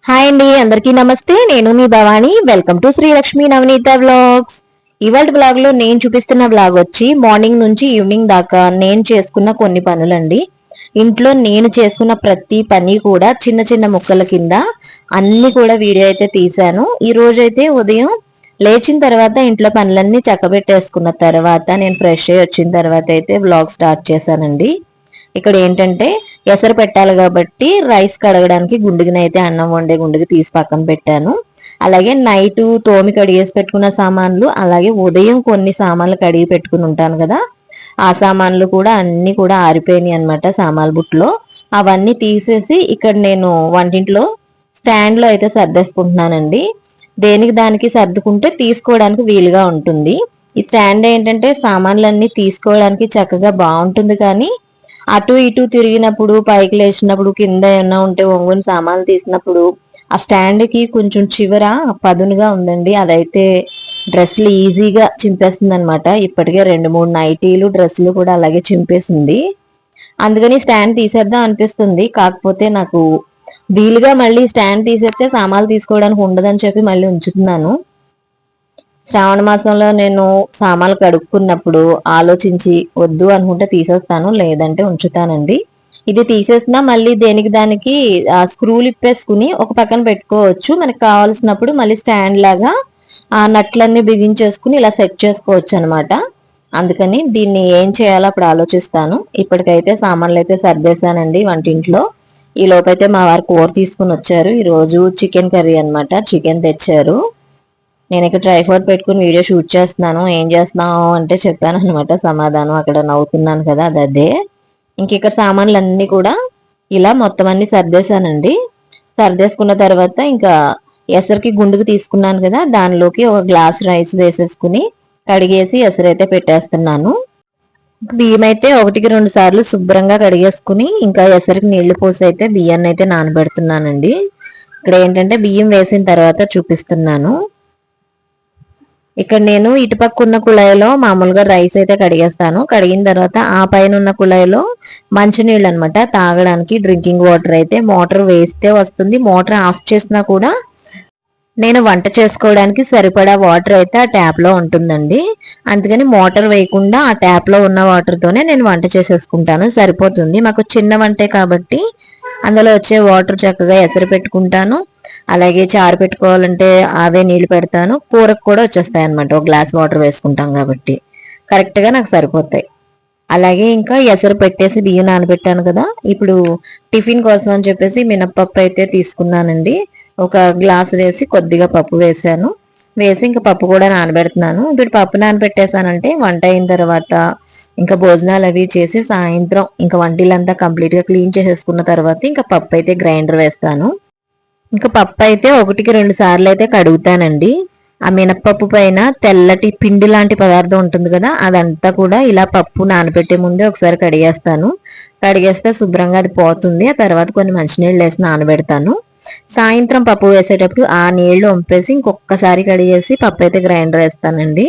Hi అండి, అందరికీ నమస్తే. నేను మీ Bhavani. Welcome to Srilakshmi Navaneetha vlogs. ఇవాళ బ్లాగ్ లో నేను చూపిస్తున్న బ్లాగ్ వచ్చి మార్నింగ్ నుంచి ఈవినింగ్ దాకా నేను చేసుకున్న కొన్ని పనులండి. ఇంట్లో నేను చేసుకున్న ప్రతి పని కూడా చిన్న చిన్న ముక్కల కింద అన్ని కూడా వీడియో అయితే తీసాను. ఈ రోజు అయితే ఉదయం లేచిన తర్వాత ఇంట్లో పనులన్నీ చక్కబెట్టేసుకున్న తర్వాత నేను ఫ్రెష్ అయ్యి వచ్చిన తర్వాత అయితే వ్లాగ్ స్టార్ట్ చేశానండి. ఇక్కడ ఏంటంటే ఎసరు పెట్టాలి కాబట్టి రైస్ కడగడానికి గుండుగిన అయితే అన్నం వండే గుండుకి తీసి పక్కన పెట్టాను. అలాగే నైట్ తోమి కడిగేసి పెట్టుకున్న సామాన్లు, అలాగే ఉదయం కొన్ని సామాన్లు కడిగి పెట్టుకుని ఉంటాను కదా, ఆ సామాన్లు కూడా అన్ని కూడా ఆరిపోయినాయి అనమాట సామాన్ల బుట్లో. అవన్నీ తీసేసి ఇక్కడ నేను వంటింట్లో స్టాండ్ లో అయితే సర్దేసుకుంటున్నానండి. దేనికి దానికి సర్దుకుంటే తీసుకోవడానికి వీలుగా ఉంటుంది. ఈ స్టాండ్ ఏంటంటే సామాన్లన్నీ తీసుకోవడానికి చక్కగా బాగుంటుంది, కానీ అటు ఇటు తిరిగినప్పుడు, పైకి లేచినప్పుడు, కింద ఏమన్నా ఉంటే ఒంగుని సామాన్లు తీసినప్పుడు ఆ స్టాండ్ కి కొంచెం చివర పదునుగా ఉందండి. అదైతే డ్రెస్సులు ఈజీగా చింపేస్తుంది అనమాట. ఇప్పటికే 2-3 నైటీలు డ్రెస్సులు కూడా అలాగే చింపేసింది. అందుకని స్టాండ్ తీసేద్దాం అనిపిస్తుంది. కాకపోతే నాకు వీలుగా మళ్ళీ స్టాండ్ తీసేస్తే సామాన్లు తీసుకోవడానికి ఉండదని చెప్పి మళ్ళీ ఉంచుతున్నాను. శ్రావణ మాసంలో నేను సామాన్లు కడుక్కున్నప్పుడు ఆలోచించి వద్దు అనుకుంటే తీసేస్తాను, లేదంటే ఉంచుతానండి. ఇది తీసేసినా మళ్ళీ దేనికి దానికి ఆ స్క్రూలు ఇప్పేసుకుని ఒక పక్కన పెట్టుకోవచ్చు. మనకు కావాల్సినప్పుడు మళ్ళీ స్టాండ్ లాగా ఆ నట్లన్నీ బిగించేసుకుని ఇలా సెట్ చేసుకోవచ్చు అనమాట. అందుకని దీన్ని ఏం చేయాలో అప్పుడు ఆలోచిస్తాను. ఇప్పటికైతే సామాన్లు అయితే సర్దేశానండి వంటింట్లో. ఈ లోపైతే మా వారు కూర తీసుకుని వచ్చారు. ఈ రోజు చికెన్ కర్రీ అనమాట, చికెన్ తెచ్చారు. నేను ఇక్కడ ట్రైపాడ్ పెట్టుకుని వీడియో షూట్ చేస్తున్నాను. ఏం చేస్తున్నావు అంటే చెప్పాను అనమాట సమాధానం. అక్కడ నవ్వుతున్నాను కదా, అదే. ఇంక ఇక్కడ సామాన్లు అన్ని కూడా ఇలా మొత్తం అన్ని సర్దేశానండి. సర్దేసుకున్న తర్వాత ఇంకా ఎసరికి గుండుకు తీసుకున్నాను కదా, దానిలోకి ఒక గ్లాస్ రైస్ వేసేసుకుని కడిగేసి ఎసరైతే పెట్టేస్తున్నాను. బియ్యం అయితే 1-2 సార్లు శుభ్రంగా కడిగేసుకుని ఇంకా ఎసరికి నీళ్లు పోసి అయితే బియ్యాన్ని అయితే నానబెడుతున్నానండి. ఇక్కడ ఏంటంటే బియ్యం వేసిన తర్వాత చూపిస్తున్నాను. ఇక్కడ నేను ఇటుపక్క ఉన్న కుళాయిలో మామూలుగా రైస్ అయితే కడిగేస్తాను. కడిగిన తర్వాత ఆ పైన ఉన్న కుళాయిలో మంచినీళ్ళు అనమాట, తాగడానికి డ్రింకింగ్ వాటర్ అయితే మోటార్ వేస్తే వస్తుంది. మోటార్ ఆఫ్ చేసినా కూడా నేను వంట చేసుకోవడానికి సరిపడా వాటర్ అయితే ఆ ట్యాప్ లో ఉంటుందండి. అందుకని మోటార్ వేయకుండా ఆ ట్యాప్ లో ఉన్న వాటర్ తోనే నేను వంట చేసేసుకుంటాను, సరిపోతుంది. మాకు చిన్న వంటే కాబట్టి అందులో వచ్చే వాటర్ చక్కగా ఎసరు పెట్టుకుంటాను. అలాగే చారు పెట్టుకోవాలంటే అవే నీళ్లు పెడతాను. కూరకు కూడా వచ్చేస్తాయి అనమాట, ఒక గ్లాస్ వాటర్ వేసుకుంటాం కాబట్టి కరెక్ట్ గా నాకు సరిపోతాయి. అలాగే ఇంకా ఎసరు పెట్టేసి బియ్యం నానబెట్టాను కదా, ఇప్పుడు టిఫిన్ కోసం అని చెప్పేసి మినప్పప్పు అయితే తీసుకున్నానండి. ఒక గ్లాస్ వేసి కొద్దిగా పప్పు వేసాను. వేసి ఇంకా పప్పు కూడా నానబెడుతున్నాను. ఇప్పుడు పప్పు నానబెట్టేసానంటే వంట అయిన తర్వాత ఇంకా భోజనాలు అవి చేసి సాయంత్రం ఇంకా వంటిలంతా కంప్లీట్ గా క్లీన్ చేసేసుకున్న తర్వాత ఇంకా పప్పు అయితే గ్రైండర్ వేస్తాను. ఇంకా పప్పు అయితే 1-2 సార్లు అయితే కడుగుతానండి. ఆ మినప్పప్పు పైన తెల్లటి పిండి లాంటి పదార్థం ఉంటుంది కదా, అదంతా కూడా ఇలా పప్పు నానబెట్టే ముందే ఒకసారి కడిగేస్తాను. కడిగేస్తే శుభ్రంగా అది పోతుంది. ఆ తర్వాత కొన్ని మంచినీళ్ళు వేసి నానబెడతాను. సాయంత్రం పప్పు వేసేటప్పుడు ఆ నీళ్లు వంపేసి ఇంకొకసారి కడిగేసి పప్పు అయితే గ్రైండర్ వేస్తానండి.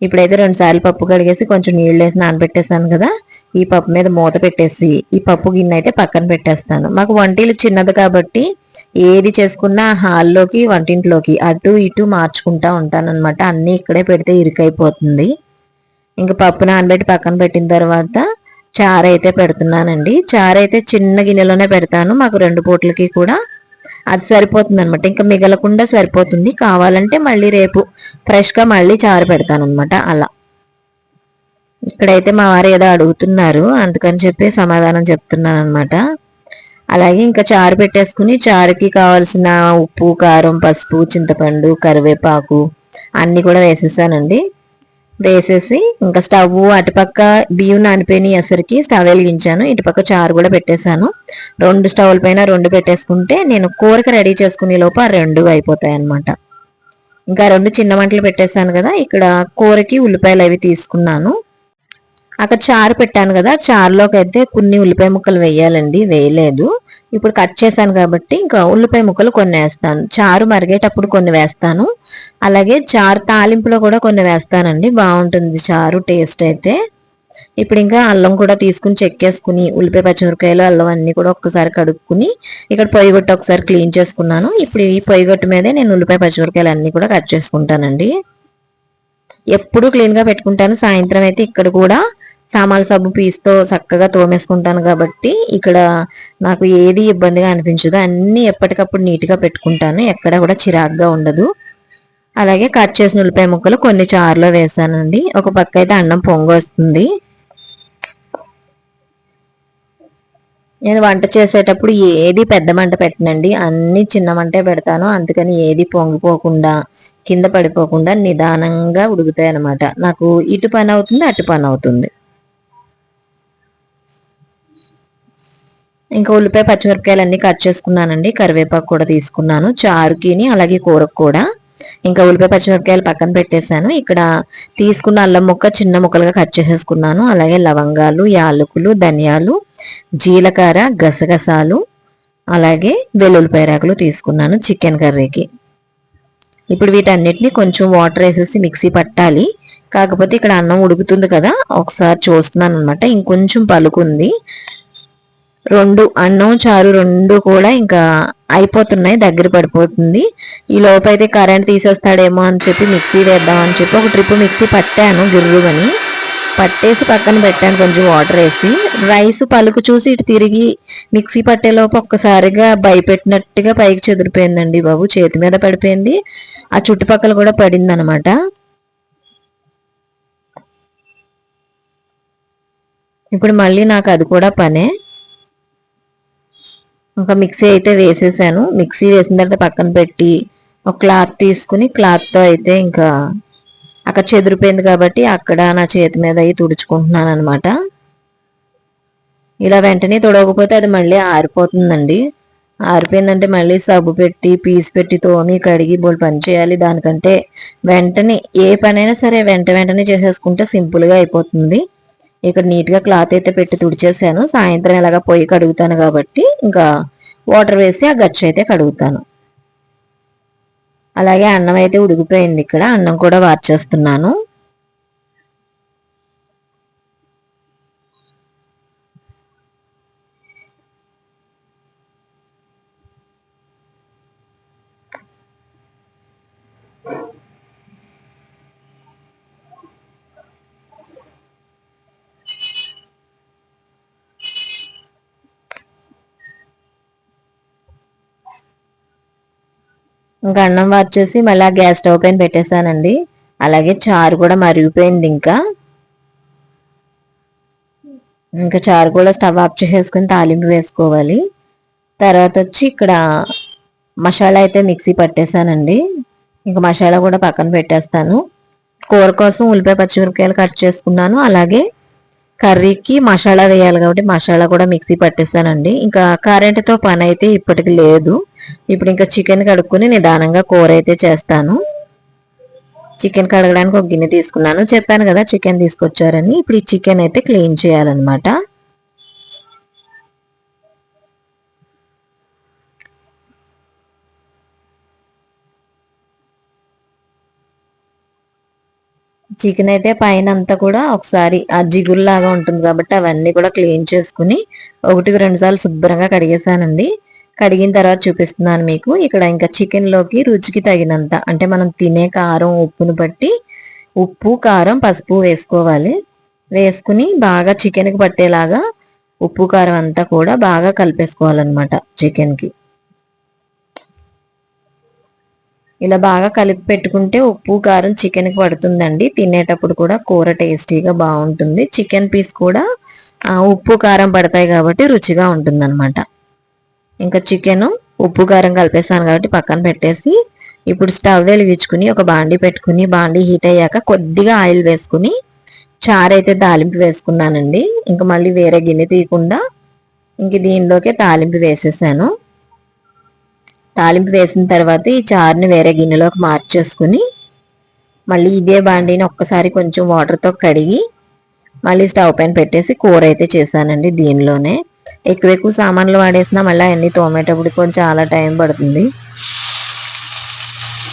ఇప్పుడైతే 2 సార్లు పప్పు కడిగేసి కొంచెం నీళ్ళు వేసి నానబెట్టేస్తాను కదా, ఈ పప్పు మీద మూత పెట్టేసి ఈ పప్పు గిన్నె అయితే పక్కన పెట్టేస్తాను. మాకు వంటిల్లు చిన్నది కాబట్టి ఏది చేసుకున్నా హాల్లోకి వంటింట్లోకి అటు ఇటు మార్చుకుంటా ఉంటాను అనమాట. అన్ని ఇక్కడే పెడితే ఇరుకైపోతుంది. ఇంకా పప్పు నానబెట్టి పక్కన పెట్టిన తర్వాత చారు అయితే పెడుతున్నానండి. చారు అయితే చిన్న గిన్నెలోనే పెడతాను, మాకు 2 పూటలకి కూడా అది సరిపోతుంది అనమాట. ఇంకా మిగలకుండా సరిపోతుంది. కావాలంటే మళ్ళీ రేపు ఫ్రెష్ గా మళ్ళీ చారు పెడతాను అనమాట. అలా ఇక్కడైతే మా వారు ఏదో అడుగుతున్నారు, అందుకని చెప్పి సమాధానం చెప్తున్నాను అనమాట. అలాగే ఇంకా చారు పెట్టేసుకుని చారుకి కావాల్సిన ఉప్పు, కారం, పసుపు, చింతపండు, కరివేపాకు అన్ని కూడా వేసేసానండి. వేసేసి ఇంకా స్టవ్ అటుపక్క బియ్యం నానిపోయిన ఎసరికి స్టవ్ వెలిగించాను, ఇటుపక్క చారు కూడా పెట్టేశాను. 2 స్టవ్ల పైన 2 పెట్టేసుకుంటే నేను కూరకి రెడీ చేసుకునే లోపు ఆ 2 అయిపోతాయి అనమాట. ఇంకా 2 చిన్న మంటలు పెట్టేశాను కదా. ఇక్కడ కూరకి ఉల్లిపాయలు అవి తీసుకున్నాను. అక్కడ చారు పెట్టాను కదా, చారులోకి అయితే కొన్ని ఉల్లిపాయ ముక్కలు వేయాలండి, వేయలేదు. ఇప్పుడు కట్ చేశాను కాబట్టి ఇంకా ఉల్లిపాయ ముక్కలు కొన్ని వేస్తాను. చారు మరిగేటప్పుడు కొన్ని వేస్తాను. అలాగే చారు తాలింపులో కూడా కొన్ని వేస్తానండి, బాగుంటుంది చారు టేస్ట్ అయితే. ఇప్పుడు ఇంకా అల్లం కూడా తీసుకుని చెక్కేసుకుని ఉల్లిపాయ పచ్చిమిరపకాయలు అల్లం అన్ని కూడా ఒక్కసారి కడుక్కుని ఇక్కడ పొయ్యి గొట్టు ఒకసారి క్లీన్ చేసుకున్నాను. ఇప్పుడు ఈ పొయ్యి గొట్టు మీదే నేను ఉల్లిపాయ పచ్చిమిరపకాయలు అన్ని కూడా కట్ చేసుకుంటానండి. ఎప్పుడు క్లీన్ గా పెట్టుకుంటాను. సాయంత్రం అయితే ఇక్కడ కూడా సామాన్ల సబ్బు పీస్తో చక్కగా తోమేసుకుంటాను కాబట్టి ఇక్కడ నాకు ఏది ఇబ్బందిగా అనిపించదు. అన్ని ఎప్పటికప్పుడు నీట్గా పెట్టుకుంటాను, ఎక్కడ కూడా చిరాగ్గా ఉండదు. అలాగే కట్ చేసిన ఉల్లిపాయ ముక్కలు కొన్ని చారులో వేసానండి. ఒక పక్క అయితే అన్నం పొంగు వస్తుంది. నేను వంట చేసేటప్పుడు ఏది పెద్ద మంట పెట్టనండి, అన్ని చిన్న మంటే పెడతాను. అందుకని ఏది పొంగిపోకుండా కింద పడిపోకుండా నిదానంగా ఉడుకుతాయి అన్నమాట. నాకు ఇటు పని అవుతుంది, అటు పని అవుతుంది. ఇంకా ఉల్లిపాయ పచ్చిమిరపకాయలు అన్ని కట్ చేసుకున్నానండి. కరివేపాకు కూడా తీసుకున్నాను చారుకిని, అలాగే కూరకు కూడా. ఇంకా ఉల్లిపాయ పచ్చిమిరపకాయలు పక్కన పెట్టేశాను. ఇక్కడ తీసుకున్న అల్లం ముక్క చిన్న ముక్కలుగా కట్ చేసేసుకున్నాను. అలాగే లవంగాలు, యాలకులు, ధనియాలు, జీలకర్ర, గసగసాలు, అలాగే వెల్లుల్లిపాయ రేకులు తీసుకున్నాను చికెన్ కర్రీకి. ఇప్పుడు వీటన్నిటిని కొంచెం వాటర్ వేసేసి మిక్సీ పట్టాలి. కాకపోతే ఇక్కడ అన్నం ఉడుకుతుంది కదా, ఒకసారి చూస్తున్నాను అనమాట. ఇంకొంచెం పలుకుంది. రెండు అన్నం చారు రెండు కూడా ఇంకా అయిపోతున్నాయి, దగ్గర పడిపోతుంది. ఈ లోపైతే కరెంట్ తీసేస్తాడేమో అని చెప్పి మిక్సీ వేద్దామని చెప్పి ఒక ట్రిప్ మిక్సీ పట్టాను, గిర్రుమని పట్టేసి పక్కన పెట్టాను కొంచెం వాటర్ వేసి. రైస్ పలుకు చూసి ఇటు తిరిగి మిక్సీ పట్టేలోపు ఒక్కసారిగా భయపెట్టినట్టుగా పైకి చెదిరిపోయిందండి బాబు, చేతి మీద పడిపోయింది, ఆ చుట్టుపక్కల కూడా పడింది అనమాట. ఇప్పుడు మళ్ళీ నాకు అది కూడా పనే. ఇంకా మిక్సీ అయితే వేసేసాను. మిక్సీ వేసిన తర్వాత పక్కన పెట్టి ఒక క్లాత్ తీసుకుని క్లాత్తో అయితే ఇంకా అక్కడ చెదిరిపోయింది కాబట్టి అక్కడ నా చేతి మీద అయి తుడుచుకుంటున్నాను అనమాట. ఇలా వెంటనే తుడవకపోతే అది మళ్ళీ ఆరిపోతుందండి. ఆరిపోయిందంటే మళ్ళీ సబ్బు పెట్టి పీస్ పెట్టి తోమి కడిగి బోల్ పని చేయాలి. దానికంటే వెంటనే ఏ పనైనా సరే వెంటనే చేసేసుకుంటే సింపుల్గా అయిపోతుంది. ఇక్కడ నీట్గా క్లాత్ అయితే పెట్టి తుడిచేసాను. సాయంత్రం ఎలాగా పొయ్యి కడుగుతాను కాబట్టి ఇంకా వాటర్ వేసి ఆ గచ్చు అయితే కడుగుతాను. అలాగే అన్నం అయితే ఉడికిపోయింది. ఇక్కడ అన్నం కూడా వార్చేస్తున్నాను. ఇంకా అన్నం వార్చేసి మళ్ళీ గ్యాస్ స్టవ్ పైన పెట్టేశానండి. అలాగే చారు కూడా మరిగిపోయింది. ఇంకా చారు కూడా స్టవ్ ఆఫ్ చేసేసుకుని తాలింపు వేసుకోవాలి. తర్వాత వచ్చి ఇక్కడ మసాలా అయితే మిక్సీ పట్టేశానండి. ఇంకా మసాలా కూడా పక్కన పెట్టేస్తాను. కూర కోసం ఉల్లిపాయ పచ్చిమిరపకాయలు కట్ చేసుకున్నాను. అలాగే కర్రీకి మసాలా వేయాలి కాబట్టి మసాలా కూడా మిక్సీ పట్టేస్తానండి. ఇంకా కరెంటుతో పని అయితే ఇప్పటికి లేదు. ఇప్పుడు ఇంకా చికెన్ కడుక్కొని నిదానంగా కూర అయితే చేస్తాను. చికెన్ కడగడానికి ఒక గిన్నె తీసుకున్నాను, చెప్పాను కదా చికెన్ తీసుకొచ్చారని. ఇప్పుడు ఈ చికెన్ అయితే క్లీన్ చేయాలన్నమాట. చికెన్ అయితే పైన అంతా కూడా ఒకసారి ఆ జిగురులాగా ఉంటుంది కాబట్టి అవన్నీ కూడా క్లీన్ చేసుకుని 1-2 సార్లు శుభ్రంగా కడిగేసానండి. కడిగిన తర్వాత చూపిస్తున్నాను మీకు. ఇక్కడ ఇంకా చికెన్ లోకి రుచికి తగినంత అంటే మనం తినే కారం ఉప్పును బట్టి ఉప్పు, కారం, పసుపు వేసుకోవాలి. వేసుకుని బాగా చికెన్కి పట్టేలాగా ఉప్పు కారం అంతా కూడా బాగా కలిపేసుకోవాలన్నమాట చికెన్కి. ఇలా బాగా కలిపి పెట్టుకుంటే ఉప్పు కారం చికెన్కి పడుతుందండి. తినేటప్పుడు కూడా కూర టేస్టీగా బాగుంటుంది. చికెన్ పీస్ కూడా ఉప్పు కారం పడతాయి కాబట్టి రుచిగా ఉంటుంది అనమాట. ఇంకా చికెన్ ఉప్పు కారం కలిపేసాను కాబట్టి పక్కన పెట్టేసి ఇప్పుడు స్టవ్ వెలిగించుకుని ఒక బాండీ పెట్టుకుని బాండీ హీట్ అయ్యాక కొద్దిగా ఆయిల్ వేసుకుని చారు అయితే తాలింపు వేసుకున్నానండి. ఇంకా మళ్ళీ వేరే గిన్నె తీయకుండా ఇంక దీనిలోకే తాలింపు వేసేసాను. తాలింపు వేసిన తర్వాత ఈ చారుని వేరే గిన్నెలోకి మార్చేసుకుని మళ్ళీ ఇదే బాండీని ఒక్కసారి కొంచెం వాటర్తో కడిగి మళ్ళీ స్టవ్ పైన పెట్టేసి కూర అయితే చేశానండి. దీనిలోనే ఎక్కువ సామాన్లు వాడేసినా మళ్ళీ అన్ని తోమేటప్పుడు కూడా చాలా టైం పడుతుంది.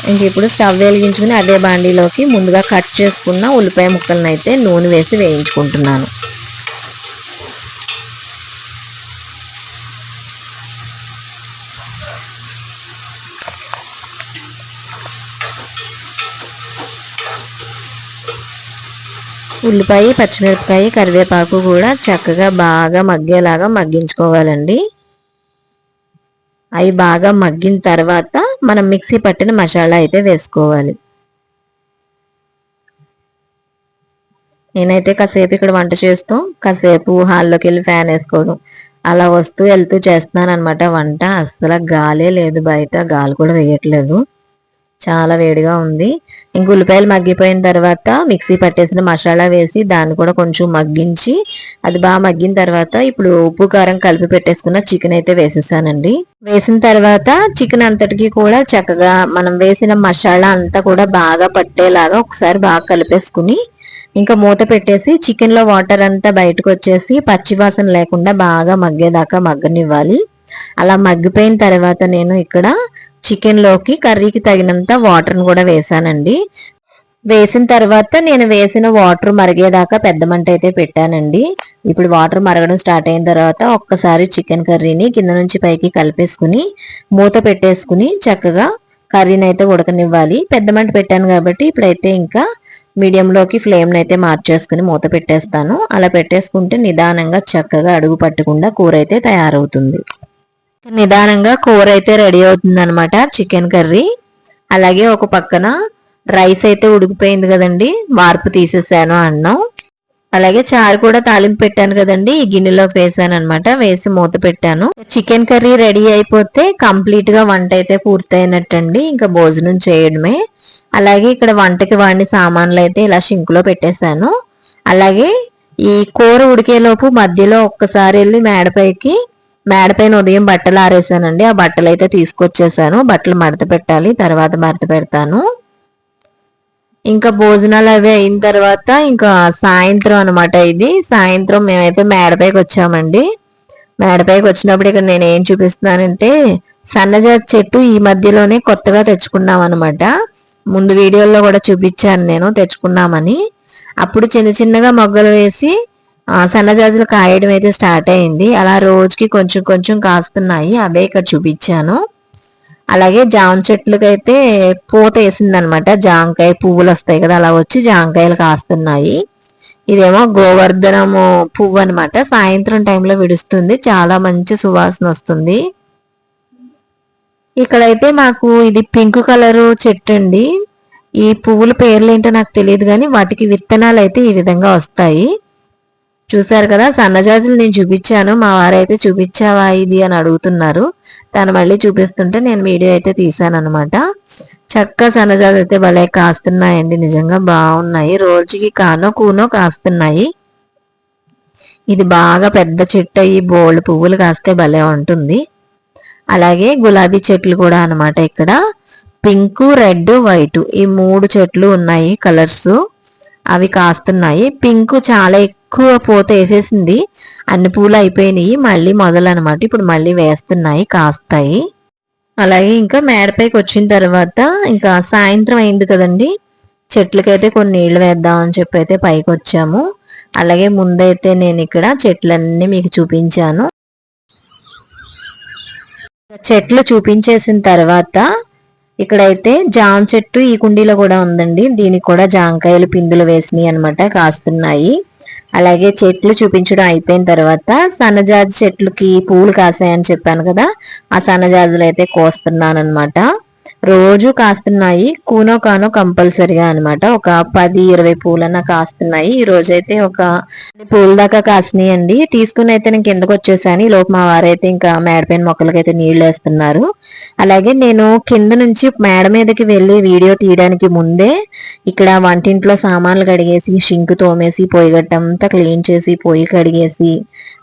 ఇంక ఇప్పుడు స్టవ్ వెలిగించుకుని అదే బాండీలోకి ముందుగా కట్ చేసుకున్న ఉల్లిపాయ ముక్కలను అయితే నూనె వేసి వేయించుకుంటున్నాను. ఉల్లిపాయ, పచ్చిమిరపకాయ, కరివేపాకు కూడా చక్కగా బాగా మగ్గేలాగా మగ్గించుకోవాలండి. అవి బాగా మగ్గిన తర్వాత మనం మిక్సీ పట్టిన మసాలా అయితే వేసుకోవాలి. నేనైతే కాసేపు ఇక్కడ వంట చేస్తూ కాసేపు హాల్లోకి వెళ్ళి ఫ్యాన్ వేసుకోవడం అలా వస్తూ వెళ్తూ చేస్తున్నాను అనమాట వంట. అస్సలు గాలే లేదు, బయట గాలి కూడా వేయట్లేదు, చాలా వేడిగా ఉంది. ఇంక ఉల్లిపాయలు మగ్గిపోయిన తర్వాత మిక్సీ పట్టేసిన మసాలా వేసి దాన్ని కూడా కొంచెం మగ్గించి అది బాగా మగ్గిన తర్వాత ఇప్పుడు ఉప్పు కారం కలిపి పెట్టేసుకున్న చికెన్ అయితే వేసేసానండి. వేసిన తర్వాత చికెన్ అంతటికి కూడా చక్కగా మనం వేసిన మసాలా అంతా కూడా బాగా పట్టేలాగా ఒకసారి బాగా కలిపేసుకుని ఇంకా మూత పెట్టేసి చికెన్ లో వాటర్ అంతా బయటకు వచ్చేసి పచ్చివాసన లేకుండా బాగా మగ్గేదాకా మగ్గనివ్వాలి. అలా మగ్గిపోయిన తర్వాత నేను ఇక్కడ చికెన్ లోకి కర్రీకి తగినంత వాటర్ని కూడా వేసానండి. వేసిన తర్వాత నేను వేసిన వాటర్ మరిగేదాకా పెద్ద మంట అయితే పెట్టానండి. ఇప్పుడు వాటర్ మరగడం స్టార్ట్ అయిన తర్వాత ఒక్కసారి చికెన్ కర్రీని కింద నుంచి పైకి కలిపేసుకుని మూత పెట్టేసుకుని చక్కగా కర్రీని అయితే ఉడకనివ్వాలి. పెద్ద మంట పెట్టాను కాబట్టి ఇప్పుడైతే ఇంకా మీడియంలోకి ఫ్లేమ్ని అయితే మార్చేసుకుని మూత పెట్టేస్తాను. అలా పెట్టేసుకుంటే నిదానంగా చక్కగా అడుగు పట్టకుండా కూర అయితే తయారవుతుంది. నిదానంగా కూర అయితే రెడీ అవుతుంది అనమాట, చికెన్ కర్రీ. అలాగే ఒక పక్కన రైస్ అయితే ఉడికిపోయింది కదండి, మార్పు తీసేసాను అన్నం. అలాగే చారు కూడా తాలింపు పెట్టాను కదండి, ఈ గిన్నెలోకి వేసాను అనమాట. వేసి మూత పెట్టాను. చికెన్ కర్రీ రెడీ అయిపోతే కంప్లీట్ గా వంట అయితే పూర్తయినట్టండి, ఇంకా భోజనం చేయడమే. అలాగే ఇక్కడ వంటకి వాడిన సామాన్లు అయితే ఇలా షింక్ లో పెట్టేశాను. అలాగే ఈ కూర ఉడికేలోపు మధ్యలో ఒక్కసారి వెళ్ళి మేడపైన ఉదయం బట్టలు ఆరేసానండి. ఆ బట్టలు అయితే తీసుకొచ్చేసాను. బట్టలు మడత పెట్టాలి, తర్వాత మడత పెడతాను. ఇంకా భోజనాలు అవి అయిన తర్వాత ఇంకా సాయంత్రం అనమాట. ఇది సాయంత్రం మేమైతే మేడపైకి వచ్చామండి. మేడపైకి వచ్చినప్పుడు ఇక్కడ నేను ఏం చూపిస్తున్నానంటే సన్నజాతి చెట్టు ఈ మధ్యలోనే కొత్తగా తెచ్చుకున్నాం అనమాట. ముందు వీడియోలో కూడా చూపించాను నేను తెచ్చుకున్నామని. అప్పుడు చిన్న చిన్నగా మొగ్గలు వేసి సన్నజాజులు కాయడం అయితే స్టార్ట్ అయింది. అలా రోజుకి కొంచెం కొంచెం కాస్తున్నాయి, అవే ఇక్కడ చూపించాను. అలాగే జామ చెట్లకైతే పూత వేసింది అనమాట, జాంకాయ పువ్వులు వస్తాయి కదా, అలా వచ్చి జాంకాయలు కాస్తున్నాయి. ఇదేమో గోవర్ధనము పువ్వు అనమాట, సాయంత్రం టైంలో విడుస్తుంది, చాలా మంచి సువాసన వస్తుంది. ఇక్కడైతే మాకు ఇది పింక్ కలరు చెట్టు అండి. ఈ పువ్వుల పేర్లు ఏంటో నాకు తెలియదు కానీ వాటికి విత్తనాలు అయితే ఈ విధంగా వస్తాయి. చూసారు కదా, సన్నజాజులు నేను చూపించాను, మా వారైతే చూపించావా ఇది అని అడుగుతున్నారు. తను మళ్ళీ చూపిస్తుంటే నేను వీడియో అయితే తీసాను అనమాట. చక్క సన్నజాజులు అయితే భలే కాస్తున్నాయండి, నిజంగా బాగున్నాయి. రోజుకి కూనో కాస్తున్నాయి. ఇది బాగా పెద్ద చెట్టు అయ్యి బోల్డ్ పువ్వులు కాస్తే భలే ఉంటుంది. అలాగే గులాబీ చెట్లు కూడా అనమాట. ఇక్కడ పింక్, రెడ్, వైట్ ఈ 3 చెట్లు ఉన్నాయి కలర్స్, అవి కాస్తున్నాయి. పింక్ చాలా ఎక్కువ పూత వేసేసింది, అన్ని పూలు అయిపోయినాయి, మళ్ళీ మొదలనమాట. ఇప్పుడు మళ్ళీ వేస్తున్నాయి, కాస్తాయి. అలాగే ఇంకా మేడపైకి వచ్చిన తర్వాత ఇంకా సాయంత్రం అయింది కదండి, చెట్లకైతే కొన్ని నీళ్లు వేద్దామని చెప్పి అయితే పైకి వచ్చాము. అలాగే ముందైతే నేను ఇక్కడ చెట్లన్నీ మీకు చూపించాను. చెట్లు చూపించేసిన తర్వాత ఇక్కడైతే జామ చెట్టు ఈ కుండీలో కూడా ఉందండి, దీనికి కూడా జాంకాయలు పిందులు వేసినాయి అనమాట, కాస్తున్నాయి. అలాగే చెట్లు చూపించడం అయిపోయిన తర్వాత సన్నజాజి చెట్లకి పూలు కాసాయని చెప్పాను కదా, ఆ సన్నజాజులు అయితే కోస్తున్నాను అనమాట. రోజు కాస్తున్నాయి, కూనో కానో కంపల్సరిగా అనమాట. ఒక 10-20 పూలన్నా కాస్తున్నాయి. ఈ రోజైతే ఒక 10 పూల దాకా కాసినాయి అండి. తీసుకుని అయితే నేను కిందకు వచ్చేసాను. ఈ లోపు మా వారైతే ఇంకా మేడపైన మొక్కలకైతే నీళ్లు వేస్తున్నారు. అలాగే నేను కింద నుంచి మేడ మీదకి వెళ్ళి వీడియో తీయడానికి ముందే ఇక్కడ వంటింట్లో సామాన్లు కడిగేసి, షింక్ తోమేసి, పొయ్యి గట్టంతా క్లీన్ చేసి, పొయ్యి కడిగేసి,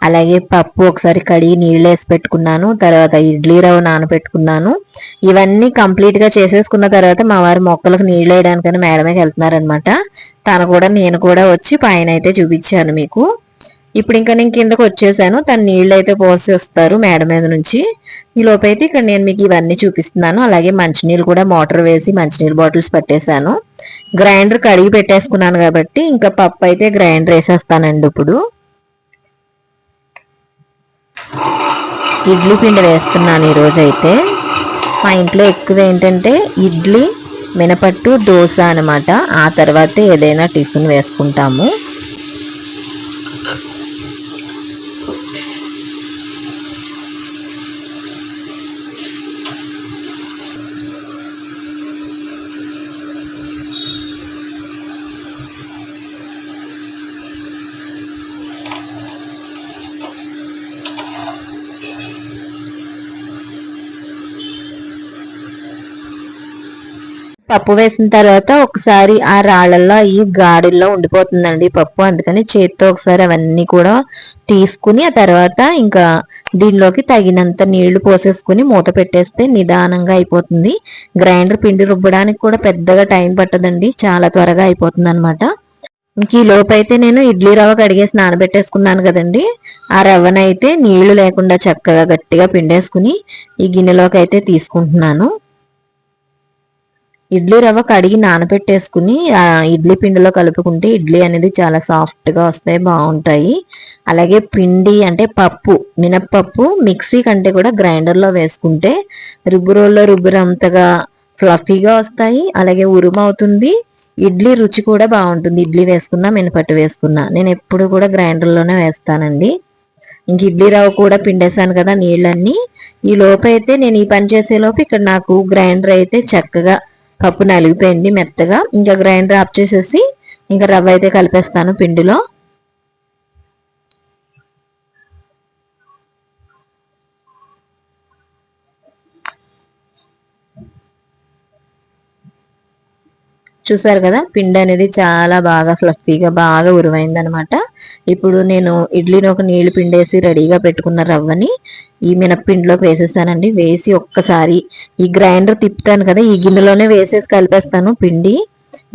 అలాగే పప్పు ఒకసారి కడిగి నీళ్ళు వేసి పెట్టుకున్నాను. తర్వాత ఇడ్లీ రవ్వ నానబెట్టుకున్నాను. ఇవన్నీ కంప్లీట్ గా చేసేసుకున్న తర్వాత మా వారు మొక్కలకు నీళ్ళు వేయడానికని మేడమే వెళ్తున్నారనమాట. తను కూడా నేను కూడా వచ్చి పైన అయితే చూపించాను మీకు. ఇప్పుడు ఇంకా నేను కిందకు వచ్చేసాను. తను నీళ్ళు అయితే పోసి వస్తారు మేడ మీద నుంచి. ఈ లోపైతే ఇక్కడ నేను మీకు ఇవన్నీ చూపిస్తున్నాను. అలాగే మంచినీళ్ళు కూడా మోటార్ వేసి మంచినీళ్ళు బాటిల్స్ పట్టేశాను. గ్రైండర్ కడిగి పెట్టేసుకున్నాను కాబట్టి ఇంకా పప్పు అయితే గ్రైండర్ వేసేస్తానండి. ఇప్పుడు ఇడ్లీ పిండి వేస్తున్నాను ఈరోజైతే. మా ఇంట్లో ఎక్కువ ఏంటంటే ఇడ్లీ, మినపట్టు, దోశ అనమాట. ఆ తర్వాత ఏదైనా టిఫిన్ వేసుకుంటాము. పప్పు వేసిన తర్వాత ఒకసారి ఆ రాళ్ళల్లో ఈ గాడిల్లో ఉండిపోతుందండి పప్పు. అందుకని చేత్తో ఒకసారి అవన్నీ కూడా తీసుకుని ఆ తర్వాత ఇంకా దీనిలోకి తగినంత నీళ్లు పోసేసుకుని మూత పెట్టేస్తే నిదానంగా అయిపోతుంది. గ్రైండర్ పిండి రుబ్బడానికి కూడా పెద్దగా టైం పట్టదండి, చాలా త్వరగా అయిపోతుంది అనమాట. ఇంక ఈ లోపైతే నేను ఇడ్లీ రవ్వ కడిగేసి నానబెట్టేసుకున్నాను కదండి. ఆ రవ్వనైతే నీళ్లు లేకుండా చక్కగా గట్టిగా పిండేసుకుని ఈ గిన్నెలోకి అయితే తీసుకుంటున్నాను. ఇడ్లీ రవ్వ కడిగి నానబెట్టేసుకుని ఆ ఇడ్లీ పిండిలో కలుపుకుంటే ఇడ్లీ అనేది చాలా సాఫ్ట్ గా వస్తాయి, బాగుంటాయి. అలాగే పిండి అంటే పప్పు, మినప్పప్పు మిక్సీ కంటే కూడా గ్రైండర్ లో వేసుకుంటే రుబ్బురోల్లో రుబ్బురంతగా ఫ్లఫీగా వస్తాయి. అలాగే ఉరుమవుతుంది. ఇడ్లీ రుచి కూడా బాగుంటుంది. ఇడ్లీ వేసుకున్నా మినపట్టు వేసుకున్నా నేను ఎప్పుడు కూడా గ్రైండర్ లోనే వేస్తానండి. ఇంక ఇడ్లీ రవ్వ కూడా పిండేశాను కదా నీళ్ళన్నీ. ఈ లోపు అయితే నేను ఈ పని చేసే లోపు ఇక్కడ నాకు గ్రైండర్ అయితే చక్కగా పప్పు నలిగిపోయింది మెత్తగా. ఇంకా గ్రైండర్ ఆఫ్ చేసేసి ఇంకా రవ్వ అయితే కలిపేస్తాను పిండిలో. చూసారు కదా పిండి అనేది చాలా బాగా ఫ్లఫీగా బాగా ఉరువైంది అనమాట. ఇప్పుడు నేను ఇడ్లీని ఒక నీళ్లు పిండేసి రెడీగా పెట్టుకున్న రవ్వని ఈ మినప్పిండిలోకి వేసేసానండి. వేసి ఒక్కసారి ఈ గ్రైండర్ తిప్పుతాను కదా ఈ గిన్నెలోనే వేసేసి కలిపేస్తాను. పిండి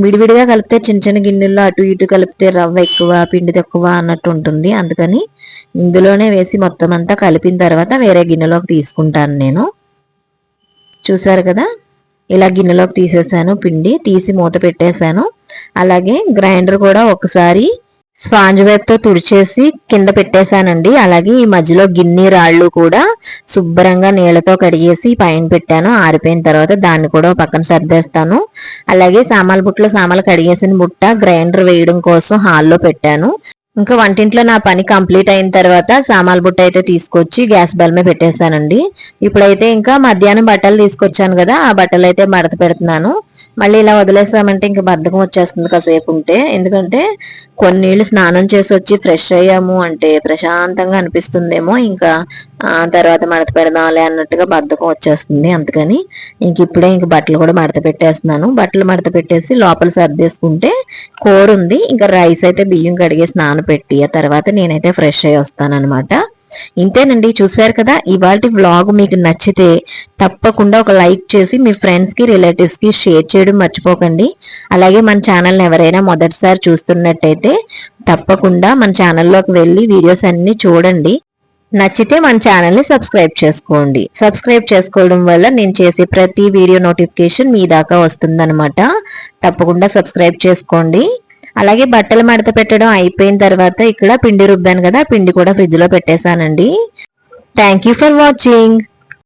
విడివిడిగా కలిపితే చిన్న చిన్న గిన్నెల్లో అటు ఇటు కలిపితే రవ్వ ఎక్కువ పిండి తక్కువ అన్నట్టు ఉంటుంది. అందుకని ఇందులోనే వేసి మొత్తం అంతా కలిపిన తర్వాత వేరే గిన్నెలోకి తీసుకుంటాను నేను. చూసారు కదా ఇలా గిన్నెలోకి తీసేసాను. పిండి తీసి మూత పెట్టేశాను. అలాగే గ్రైండర్ కూడా ఒకసారి స్పాంజ్ వేప్తో తుడిచేసి కింద పెట్టేశానండి. అలాగే ఈ మధ్యలో గిన్నె రాళ్ళు కూడా శుభ్రంగా నీళ్లతో కడిగేసి పైన పెట్టాను. ఆరిపోయిన తర్వాత దాన్ని కూడా పక్కన సర్దేస్తాను. అలాగే సామాన్ల బుట్టలో సామాన్లు కడిగేసిన బుట్ట గ్రైండర్ వేయడం కోసం హాల్లో పెట్టాను. ఇంకా వంటింట్లో నా పని కంప్లీట్ అయిన తర్వాత సామాన్ల బుట్ట అయితే తీసుకొచ్చి గ్యాస్ బెల్ మీద పెట్టేశానండి. ఇప్పుడైతే ఇంకా మధ్యాహ్నం బట్టలు తీసుకొచ్చాను కదా ఆ బట్టలు అయితే మడత పెడుతున్నాను. మళ్ళీ ఇలా వదిలేసామంటే ఇంకా బద్ధకం వచ్చేస్తుంది కాసేపు ఉంటే. ఎందుకంటే కొన్ని నీళ్ళు స్నానం చేసి వచ్చి ఫ్రెష్ అయ్యాము అంటే ప్రశాంతంగా అనిపిస్తుందేమో, ఇంకా తర్వాత మడత పెడదాంలే అన్నట్టుగా బద్ధకం వచ్చేస్తుంది. అందుకని ఇంక ఇప్పుడే ఇంక బట్టలు కూడా మడత పెట్టేస్తున్నాను. బట్టలు మడత పెట్టేసి లోపల సర్దేసుకుంటే కూర ఉంది. ఇంకా రైస్ అయితే బియ్యం కడిగేసి నానబెట్టి ఆ తర్వాత నేనైతే ఫ్రెష్ అయ్యి వస్తానన్నమాట. ఇంతేనండి, చూసారు కదా ఇవాల్టి వ్లాగ్. మీకు నచ్చితే తప్పకుండా ఒక లైక్ చేసి మీ ఫ్రెండ్స్ కి రిలేటివ్స్ కి షేర్ చేయడం మర్చిపోకండి. అలాగే మన ఛానల్ ఎవరైనా మొదటిసారి చూస్తున్నట్టయితే తప్పకుండా మన ఛానల్లోకి వెళ్ళి వీడియోస్ అన్ని చూడండి. నచ్చితే మన ఛానల్ ని సబ్స్క్రైబ్ చేసుకోండి. సబ్స్క్రైబ్ చేసుకోవడం వల్ల నేను చేసే ప్రతి వీడియో నోటిఫికేషన్ మీ దాకా వస్తుందన్నమాట. తప్పకుండా సబ్స్క్రైబ్ చేసుకోండి. అలాగే బట్టలు మడత పెట్టడం అయిపోయిన తర్వాత ఇక్కడ పిండి రుబ్బాను కదా పిండి కూడా ఫ్రిడ్జ్ లో పెట్టేశానండి. Thank you for watching.